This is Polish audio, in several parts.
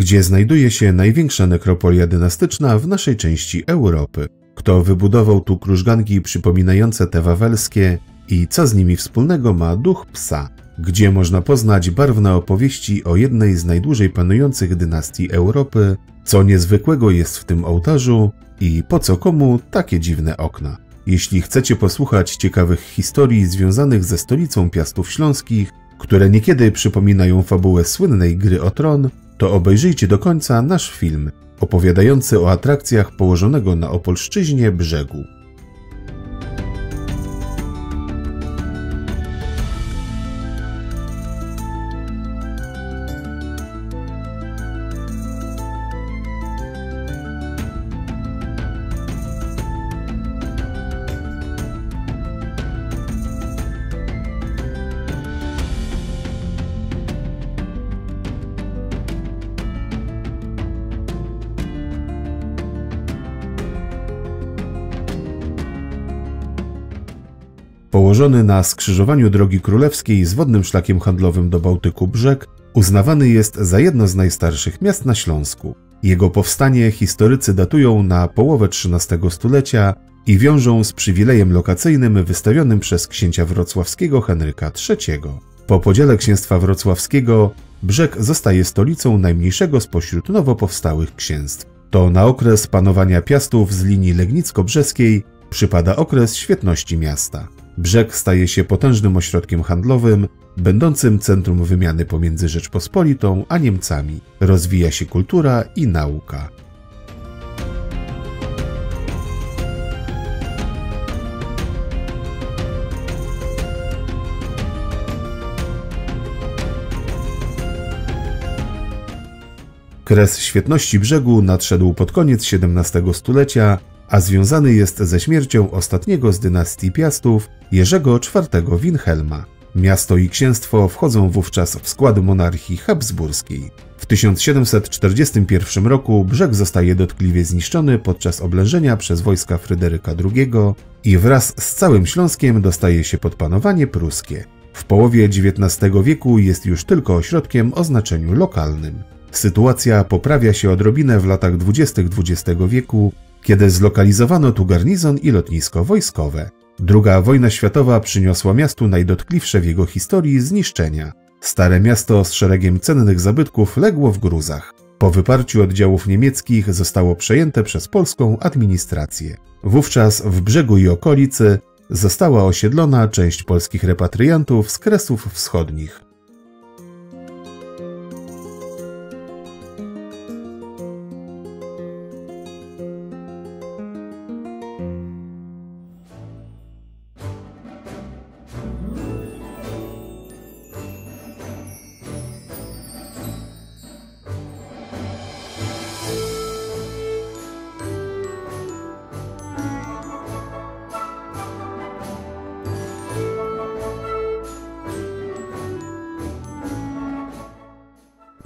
gdzie znajduje się największa nekropolia dynastyczna w naszej części Europy. Kto wybudował tu krużganki przypominające te wawelskie i co z nimi wspólnego ma duch psa, gdzie można poznać barwne opowieści o jednej z najdłużej panujących dynastii Europy, co niezwykłego jest w tym ołtarzu i po co komu takie dziwne okna. Jeśli chcecie posłuchać ciekawych historii związanych ze stolicą Piastów Śląskich, które niekiedy przypominają fabułę słynnej Gry o Tron, to obejrzyjcie do końca nasz film opowiadający o atrakcjach położonego na Opolszczyźnie Brzegu. Położony na skrzyżowaniu Drogi Królewskiej z wodnym szlakiem handlowym do Bałtyku Brzeg, uznawany jest za jedno z najstarszych miast na Śląsku. Jego powstanie historycy datują na połowę XIII stulecia i wiążą z przywilejem lokacyjnym wystawionym przez księcia wrocławskiego Henryka III. Po podziale księstwa wrocławskiego Brzeg zostaje stolicą najmniejszego spośród nowo powstałych księstw. To na okres panowania Piastów z linii legnicko-brzeskiej przypada okres świetności miasta. Brzeg staje się potężnym ośrodkiem handlowym, będącym centrum wymiany pomiędzy Rzeczpospolitą a Niemcami. Rozwija się kultura i nauka. Kres świetności Brzegu nadszedł pod koniec XVII stulecia, a związany jest ze śmiercią ostatniego z dynastii Piastów, Jerzego IV Wilhelma. Miasto i księstwo wchodzą wówczas w skład monarchii habsburskiej. W 1741 roku Brzeg zostaje dotkliwie zniszczony podczas oblężenia przez wojska Fryderyka II i wraz z całym Śląskiem dostaje się pod panowanie pruskie. W połowie XIX wieku jest już tylko ośrodkiem o znaczeniu lokalnym. Sytuacja poprawia się odrobinę w latach 20. XX wieku, kiedy zlokalizowano tu garnizon i lotnisko wojskowe. II wojna światowa przyniosła miastu najdotkliwsze w jego historii zniszczenia. Stare miasto z szeregiem cennych zabytków legło w gruzach. Po wyparciu oddziałów niemieckich zostało przejęte przez polską administrację. Wówczas w Brzegu i okolicy została osiedlona część polskich repatriantów z Kresów Wschodnich.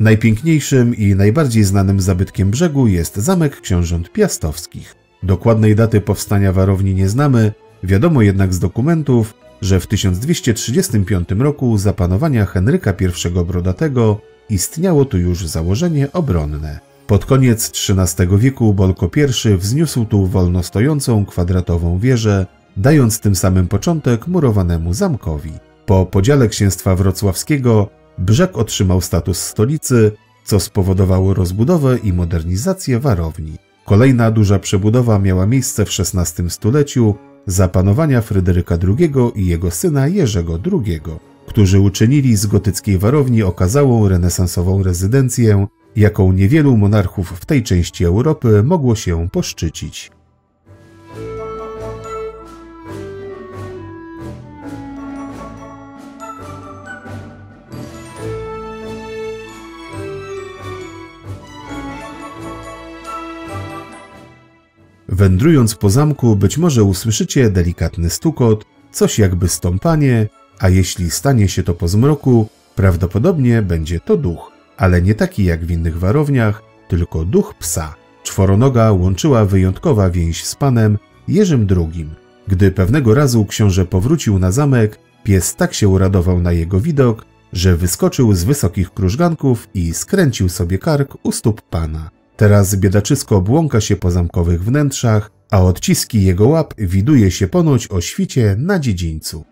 Najpiękniejszym i najbardziej znanym zabytkiem Brzegu jest zamek książąt piastowskich. Dokładnej daty powstania warowni nie znamy, wiadomo jednak z dokumentów, że w 1235 roku za panowania Henryka I Brodatego istniało tu już założenie obronne. Pod koniec XIII wieku Bolko I wzniósł tu wolno stojącą kwadratową wieżę, dając tym samym początek murowanemu zamkowi. Po podziale księstwa wrocławskiego Brzeg otrzymał status stolicy, co spowodowało rozbudowę i modernizację warowni. Kolejna duża przebudowa miała miejsce w XVI stuleciu za panowania Fryderyka II i jego syna Jerzego II, którzy uczynili z gotyckiej warowni okazałą renesansową rezydencję, jaką niewielu monarchów w tej części Europy mogło się poszczycić. Wędrując po zamku być może usłyszycie delikatny stukot, coś jakby stąpanie, a jeśli stanie się to po zmroku, prawdopodobnie będzie to duch, ale nie taki jak w innych warowniach, tylko duch psa. Czworonoga łączyła wyjątkowa więź z panem Jerzym II. Gdy pewnego razu książę powrócił na zamek, pies tak się uradował na jego widok, że wyskoczył z wysokich krużganków i skręcił sobie kark u stóp pana. Teraz biedaczysko błąka się po zamkowych wnętrzach, a odciski jego łap widuje się ponoć o świcie na dziedzińcu.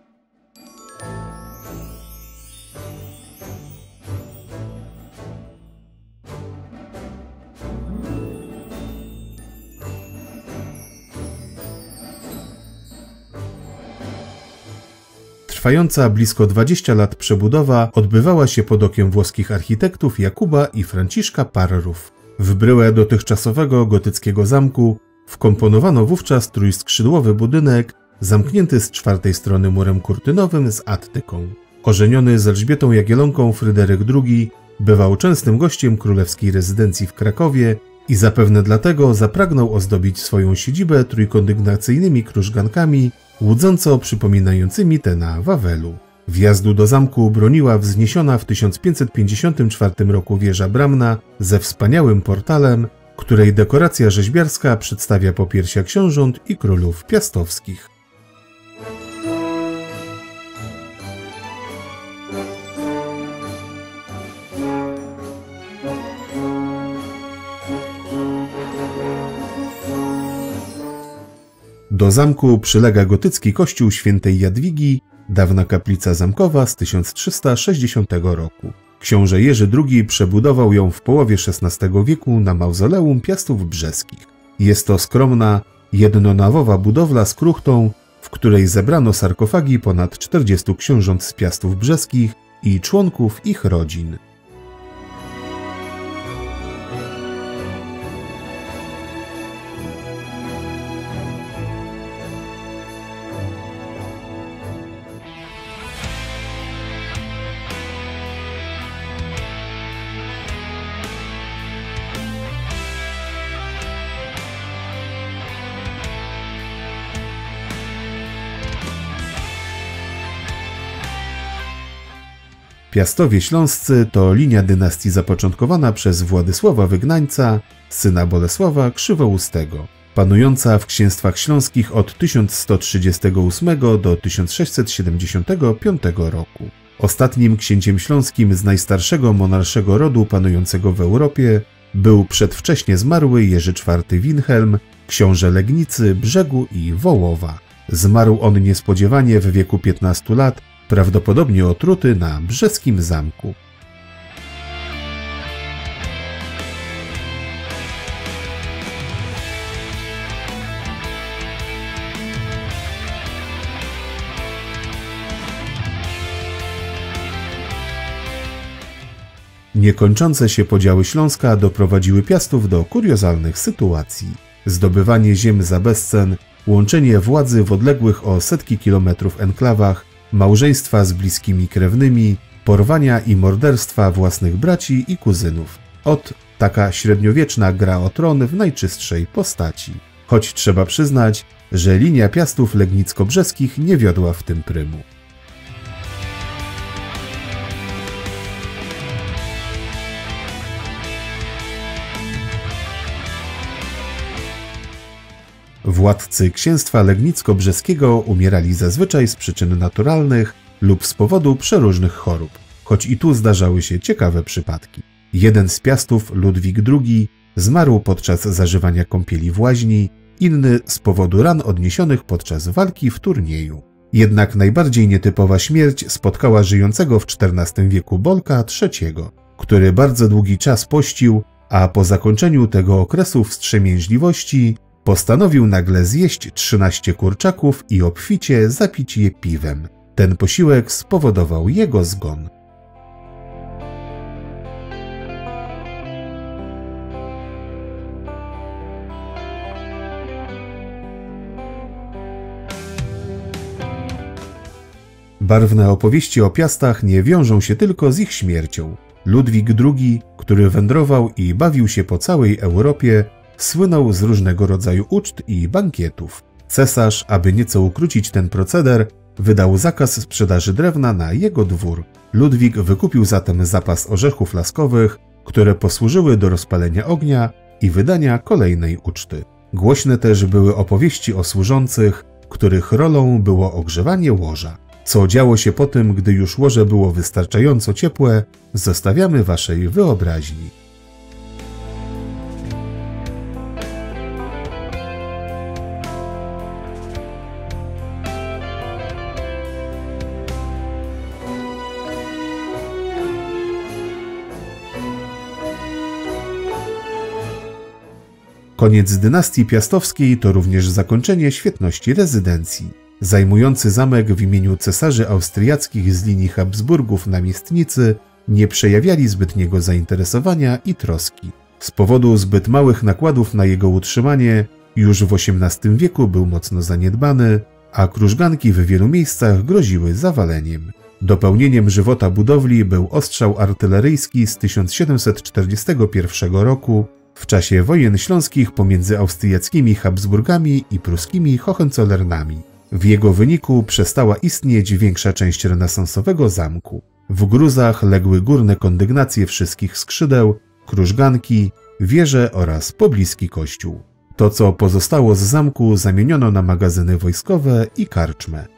Trwająca blisko 20 lat przebudowa odbywała się pod okiem włoskich architektów Jakuba i Franciszka Parrów. W bryłę dotychczasowego gotyckiego zamku wkomponowano wówczas trójskrzydłowy budynek zamknięty z czwartej strony murem kurtynowym z attyką. Ożeniony z Elżbietą Jagiellonką Fryderyk II bywał częstym gościem królewskiej rezydencji w Krakowie i zapewne dlatego zapragnął ozdobić swoją siedzibę trójkondygnacyjnymi krużgankami łudząco przypominającymi te na Wawelu. Wjazdu do zamku broniła wzniesiona w 1554 roku wieża bramna ze wspaniałym portalem, której dekoracja rzeźbiarska przedstawia popiersia książąt i królów piastowskich. Do zamku przylega gotycki kościół świętej Jadwigi, dawna kaplica zamkowa z 1360 roku. Książę Jerzy II przebudował ją w połowie XVI wieku na mauzoleum Piastów Brzeskich. Jest to skromna, jednonawowa budowla z kruchtą, w której zebrano sarkofagi ponad 40 książąt z Piastów Brzeskich i członków ich rodzin. Piastowie Śląscy to linia dynastii zapoczątkowana przez Władysława Wygnańca, syna Bolesława Krzywoustego, panująca w księstwach śląskich od 1138 do 1675 roku. Ostatnim księciem śląskim z najstarszego monarszego rodu panującego w Europie był przedwcześnie zmarły Jerzy IV Wilhelm, książę Legnicy, Brzegu i Wołowa. Zmarł on niespodziewanie w wieku 15 lat, prawdopodobnie otruty na brzeskim zamku. Niekończące się podziały Śląska doprowadziły Piastów do kuriozalnych sytuacji. Zdobywanie ziem za bezcen, łączenie władzy w odległych o setki kilometrów enklawach, małżeństwa z bliskimi krewnymi, porwania i morderstwa własnych braci i kuzynów. Taka średniowieczna gra o tron w najczystszej postaci. Choć trzeba przyznać, że linia Piastów Legnicko-Brzeskich nie wiodła w tym prymu. Władcy księstwa legnicko-brzeskiego umierali zazwyczaj z przyczyn naturalnych lub z powodu przeróżnych chorób, choć i tu zdarzały się ciekawe przypadki. Jeden z Piastów, Ludwik II, zmarł podczas zażywania kąpieli w łaźni, inny z powodu ran odniesionych podczas walki w turnieju. Jednak najbardziej nietypowa śmierć spotkała żyjącego w XIV wieku Bolka III, który bardzo długi czas pościł, a po zakończeniu tego okresu wstrzemięźliwości postanowił nagle zjeść 13 kurczaków i obficie zapić je piwem. Ten posiłek spowodował jego zgon. Barwne opowieści o Piastach nie wiążą się tylko z ich śmiercią. Ludwik II, który wędrował i bawił się po całej Europie, słynął z różnego rodzaju uczt i bankietów. Cesarz, aby nieco ukrócić ten proceder, wydał zakaz sprzedaży drewna na jego dwór. Ludwik wykupił zatem zapas orzechów laskowych, które posłużyły do rozpalenia ognia i wydania kolejnej uczty. Głośne też były opowieści o służących, których rolą było ogrzewanie łoża. Co działo się po tym, gdy już łoże było wystarczająco ciepłe, zostawiamy waszej wyobraźni. Koniec dynastii piastowskiej to również zakończenie świetności rezydencji. Zajmujący zamek w imieniu cesarzy austriackich z linii Habsburgów namiestnicy nie przejawiali zbytniego zainteresowania i troski. Z powodu zbyt małych nakładów na jego utrzymanie już w XVIII wieku był mocno zaniedbany, a krużganki w wielu miejscach groziły zawaleniem. Dopełnieniem żywota budowli był ostrzał artyleryjski z 1741 roku w czasie wojen śląskich pomiędzy austriackimi Habsburgami i pruskimi Hohenzollernami. W jego wyniku przestała istnieć większa część renesansowego zamku. W gruzach legły górne kondygnacje wszystkich skrzydeł, krużganki, wieże oraz pobliski kościół. To, co pozostało z zamku, zamieniono na magazyny wojskowe i karczmę.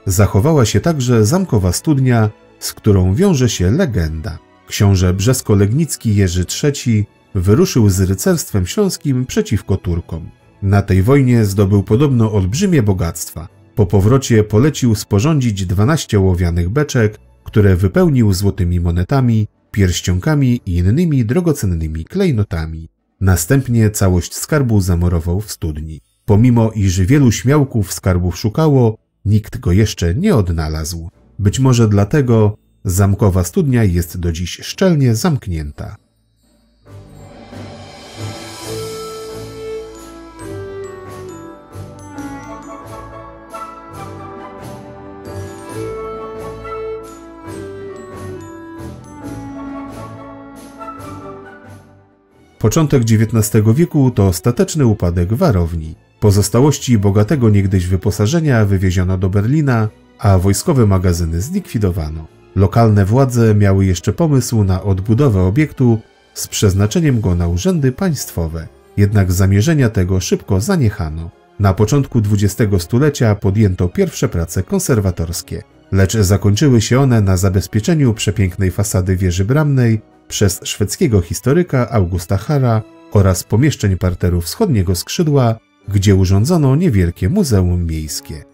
Zachowała się także zamkowa studnia, z którą wiąże się legenda. Książę brzesko-legnicki Jerzy III wyruszył z rycerstwem śląskim przeciwko Turkom. Na tej wojnie zdobył podobno olbrzymie bogactwa. Po powrocie polecił sporządzić 12 ołowianych beczek, które wypełnił złotymi monetami, pierścionkami i innymi drogocennymi klejnotami. Następnie całość skarbu zamorował w studni. Pomimo iż wielu śmiałków skarbów szukało, nikt go jeszcze nie odnalazł. Być może dlatego zamkowa studnia jest do dziś szczelnie zamknięta. Początek XIX wieku to ostateczny upadek warowni. Pozostałości bogatego niegdyś wyposażenia wywieziono do Berlina, a wojskowe magazyny zlikwidowano. Lokalne władze miały jeszcze pomysł na odbudowę obiektu z przeznaczeniem go na urzędy państwowe. Jednak zamierzenia tego szybko zaniechano. Na początku XX stulecia podjęto pierwsze prace konserwatorskie, lecz zakończyły się one na zabezpieczeniu przepięknej fasady wieży bramnej przez szwedzkiego historyka Augusta Hara oraz pomieszczeń parteru wschodniego skrzydła, gdzie urządzono niewielkie muzeum miejskie.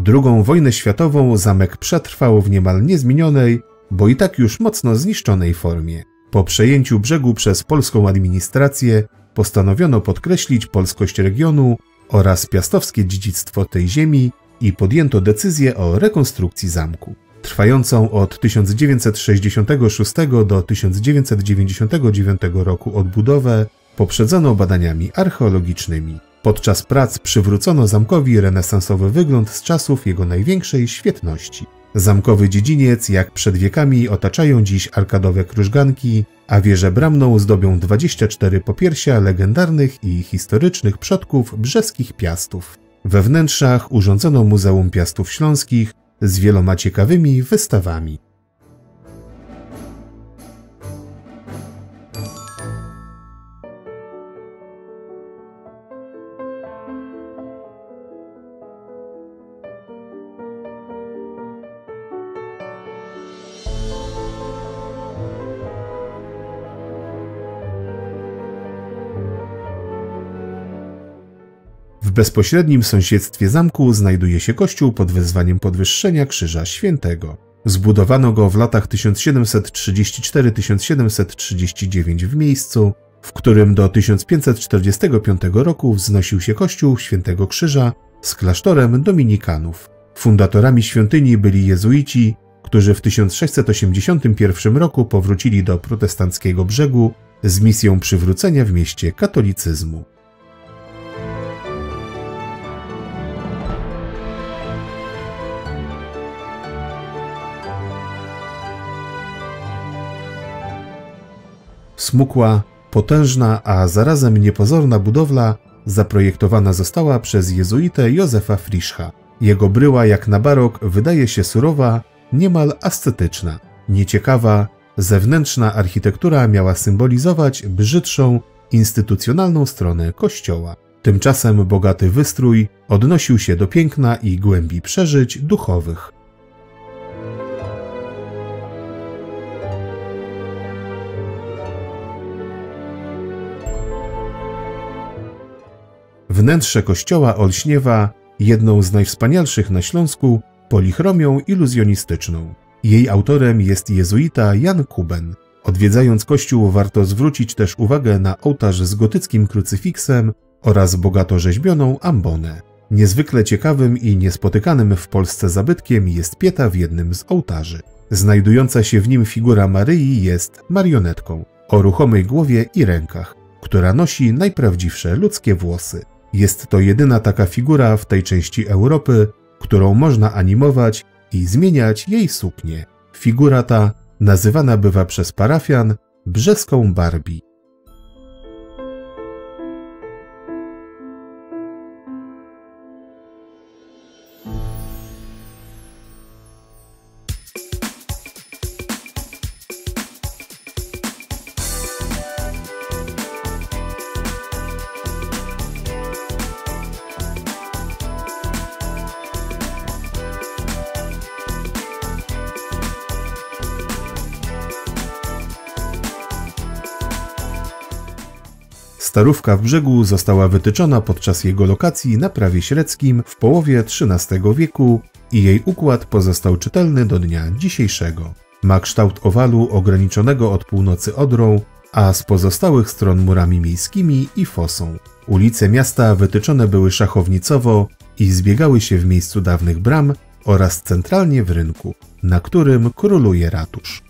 II wojnę światową zamek przetrwał w niemal niezmienionej, bo i tak już mocno zniszczonej formie. Po przejęciu brzegu przez polską administrację postanowiono podkreślić polskość regionu oraz piastowskie dziedzictwo tej ziemi i podjęto decyzję o rekonstrukcji zamku. Trwającą od 1966 do 1999 roku odbudowę poprzedzono badaniami archeologicznymi. Podczas prac przywrócono zamkowi renesansowy wygląd z czasów jego największej świetności. Zamkowy dziedziniec jak przed wiekami otaczają dziś arkadowe krużganki, a wieżę bramną zdobią 24 popiersia legendarnych i historycznych przodków brzeskich Piastów. We wnętrzach urządzono Muzeum Piastów Śląskich z wieloma ciekawymi wystawami. W bezpośrednim sąsiedztwie zamku znajduje się kościół pod wezwaniem Podwyższenia Krzyża Świętego. Zbudowano go w latach 1734–1739 w miejscu, w którym do 1545 roku wznosił się kościół Świętego Krzyża z klasztorem dominikanów. Fundatorami świątyni byli jezuici, którzy w 1681 roku powrócili do protestanckiego brzegu z misją przywrócenia w mieście katolicyzmu. Smukła, potężna, a zarazem niepozorna budowla zaprojektowana została przez jezuitę Józefa Frisch'a. Jego bryła jak na barok wydaje się surowa, niemal ascetyczna. Nieciekawa, zewnętrzna architektura miała symbolizować brzydszą, instytucjonalną stronę kościoła. Tymczasem bogaty wystrój odnosił się do piękna i głębi przeżyć duchowych. Wnętrze kościoła olśniewa jedną z najwspanialszych na Śląsku polichromią iluzjonistyczną. Jej autorem jest jezuita Jan Kuben. Odwiedzając kościół warto zwrócić też uwagę na ołtarz z gotyckim krucyfiksem oraz bogato rzeźbioną ambonę. Niezwykle ciekawym i niespotykanym w Polsce zabytkiem jest pieta w jednym z ołtarzy. Znajdująca się w nim figura Maryi jest marionetką o ruchomej głowie i rękach, która nosi najprawdziwsze ludzkie włosy. Jest to jedyna taka figura w tej części Europy, którą można animować i zmieniać jej suknię. Figura ta nazywana bywa przez parafian brzeską Barbie. Starówka w Brzegu została wytyczona podczas jego lokacji na prawie średzkim w połowie XIII wieku i jej układ pozostał czytelny do dnia dzisiejszego. Ma kształt owalu ograniczonego od północy Odrą, a z pozostałych stron murami miejskimi i fosą. Ulice miasta wytyczone były szachownicowo i zbiegały się w miejscu dawnych bram oraz centralnie w rynku, na którym króluje ratusz.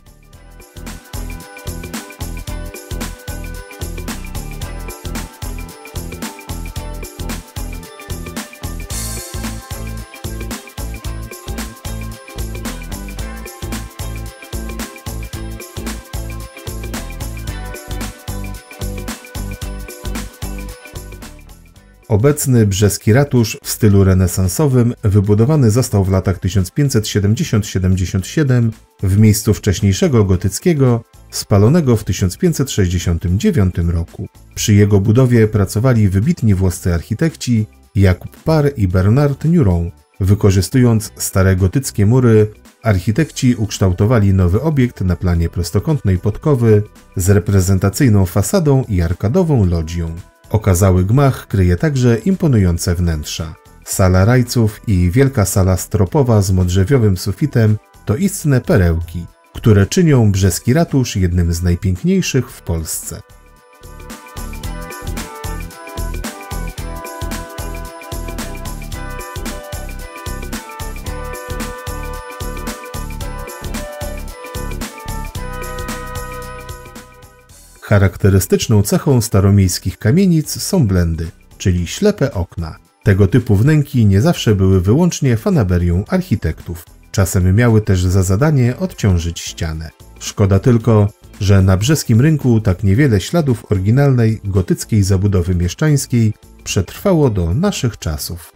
Obecny brzeski ratusz w stylu renesansowym wybudowany został w latach 1570–77 w miejscu wcześniejszego gotyckiego, spalonego w 1569 roku. Przy jego budowie pracowali wybitni włoscy architekci Jakub Par i Bernard Nuron. Wykorzystując stare gotyckie mury, architekci ukształtowali nowy obiekt na planie prostokątnej podkowy z reprezentacyjną fasadą i arkadową loggią. Okazały gmach kryje także imponujące wnętrza. Sala rajców i wielka sala stropowa z modrzewiowym sufitem to istne perełki, które czynią brzeski ratusz jednym z najpiękniejszych w Polsce. Charakterystyczną cechą staromiejskich kamienic są blendy, czyli ślepe okna. Tego typu wnęki nie zawsze były wyłącznie fanaberią architektów. Czasem miały też za zadanie odciążyć ścianę. Szkoda tylko, że na brzeskim rynku tak niewiele śladów oryginalnej gotyckiej zabudowy mieszczańskiej przetrwało do naszych czasów.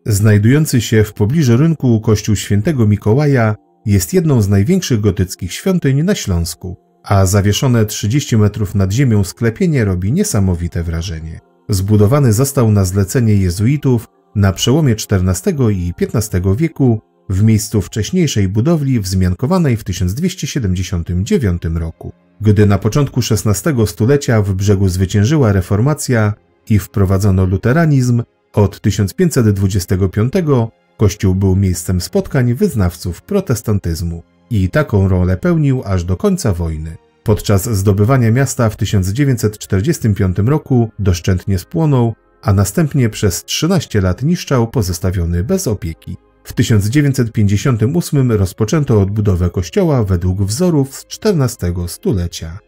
Znajdujący się w pobliżu rynku kościół Świętego Mikołaja jest jedną z największych gotyckich świątyń na Śląsku, a zawieszone 30 metrów nad ziemią sklepienie robi niesamowite wrażenie. Zbudowany został na zlecenie jezuitów na przełomie XIV i XV wieku w miejscu wcześniejszej budowli wzmiankowanej w 1279 roku. Gdy na początku XVI stulecia w Brzegu zwyciężyła reformacja i wprowadzono luteranizm, od 1525 Kościół był miejscem spotkań wyznawców protestantyzmu i taką rolę pełnił aż do końca wojny. Podczas zdobywania miasta w 1945 roku doszczętnie spłonął, a następnie przez 13 lat niszczał pozostawiony bez opieki. W 1958 rozpoczęto odbudowę kościoła według wzorów z XIV stulecia.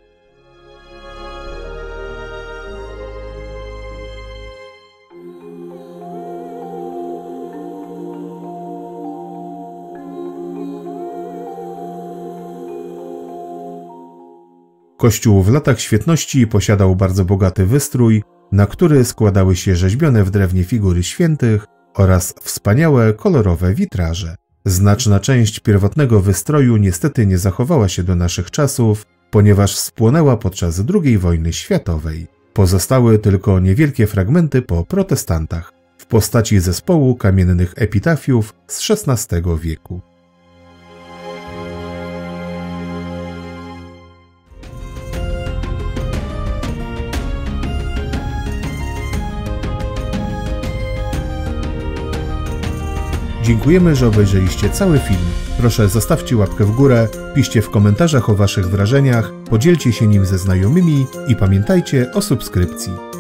Kościół w latach świetności posiadał bardzo bogaty wystrój, na który składały się rzeźbione w drewnie figury świętych oraz wspaniałe, kolorowe witraże. Znaczna część pierwotnego wystroju niestety nie zachowała się do naszych czasów, ponieważ spłonęła podczas II wojny światowej. Pozostały tylko niewielkie fragmenty po protestantach, w postaci zespołu kamiennych epitafiów z XVI wieku. Dziękujemy, że obejrzeliście cały film. Proszę zostawcie łapkę w górę, piszcie w komentarzach o waszych wrażeniach, podzielcie się nim ze znajomymi i pamiętajcie o subskrypcji.